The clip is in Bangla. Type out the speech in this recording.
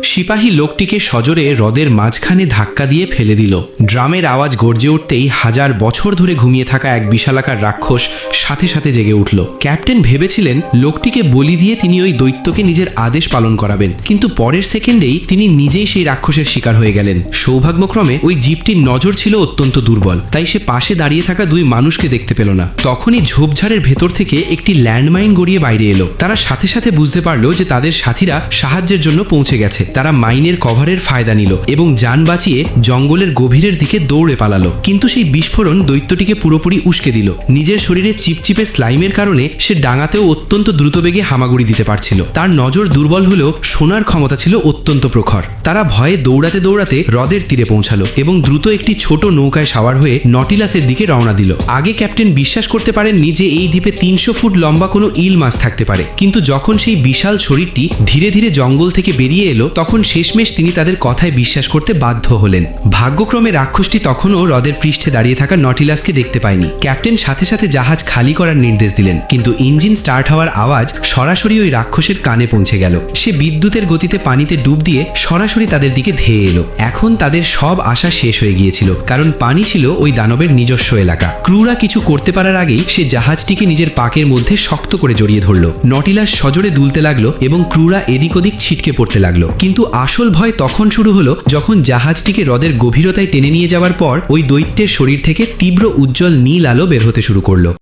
সিপাহী লোকটিকে সজোরে হ্রদের মাঝখানে ধাক্কা দিয়ে ফেলে দিল। ড্রামের আওয়াজ গর্জে উঠতেই হাজার বছর ধরে ঘুমিয়ে থাকা এক বিশালাকার রাক্ষস সাথে সাথে জেগে উঠল। ক্যাপ্টেন ভেবেছিলেন লোকটিকে বলি দিয়ে তিনি ওই দৈত্যকে নিজের আদেশ পালন করাবেন, কিন্তু পরের সেকেন্ডেই তিনি নিজেই সেই রাক্ষসের শিকার হয়ে গেলেন। সৌভাগ্যক্রমে ওই জিপটির নজর ছিল অত্যন্ত দুর্বল, তাই সে পাশে দাঁড়িয়ে থাকা দুই মানুষকে দেখতে পেল না। তখনই ঝোপঝাড়ের ভেতর থেকে একটি ল্যান্ডমাইন গড়িয়ে বাইরে এলো। তারা সাথে সাথে বুঝতে পারলো যে তাদের সাথীরা সাহায্যের জন্য পৌঁছে গেছে। তারা মাইনের কভারের ফায়দা নিল এবং যান বাঁচিয়ে জঙ্গলের গভীরের দিকে দৌড়ে পালালো। কিন্তু সেই বিস্ফোরণ দৈত্যটিকে পুরোপুরি উস্কে দিল। নিজের শরীরে চিপচিপে স্লাইমের কারণে সে ডাঙাতেও অত্যন্ত দ্রুতবেগে হামাগুড়ি দিতে পারছিল। তার নজর দুর্বল হলেও শোনার ক্ষমতা ছিল অত্যন্ত প্রখর। তারা ভয়ে দৌড়াতে দৌড়াতে হ্রদের তীরে পৌঁছালো এবং দ্রুত একটি ছোট নৌকায় সাওয়ার হয়ে নটিলাসের দিকে রওনা দিল। আগে ক্যাপ্টেন বিশ্বাস করতে পারেননি যে এই দ্বীপে 300 ফুট লম্বা কোনো ইল মাছ থাকতে পারে, কিন্তু যখন সেই বিশাল শরীরটি ধীরে ধীরে জঙ্গল থেকে বেরিয়ে এলো তখন শেষমেশ তিনি তাদের কথায় বিশ্বাস করতে বাধ্য হলেন। ভাগ্যক্রমে রাক্ষসটি তখনও হ্রদের পৃষ্ঠে দাঁড়িয়ে থাকা নটিলাসকে দেখতে পায়নি। ক্যাপ্টেন সাথে সাথে জাহাজ খালি করার নির্দেশ দিলেন, কিন্তু ইঞ্জিন স্টার্ট হওয়ার আওয়াজ সরাসরি ওই রাক্ষসের কানে পৌঁছে গেল। সে বিদ্যুতের গতিতে পানিতে ডুব দিয়ে সরাসরি তাদের দিকে ধেয়ে এলো। এখন তাদের সব আশা শেষ হয়ে গিয়েছিল, কারণ পানি ছিল ওই দানবের নিজস্ব এলাকা। ক্রুরা কিছু করতে পারার আগেই সে জাহাজটিকে নিজের পাকের মধ্যে শক্ত করে জড়িয়ে ধরল। নটিলাস সজোরে দুলতে লাগলো এবং ক্রুরা এদিক ওদিক ছিটকে পড়তে লাগলো। কিন্তু আসল ভয় তখন শুরু হলো যখন জাহাজটিকে হ্রদের গভীরতায় টেনে নিয়ে যাওয়ার পর ওই দৈত্যের শরীর থেকে তীব্র উজ্জ্বল নীল আলো বের হতে শুরু করলো।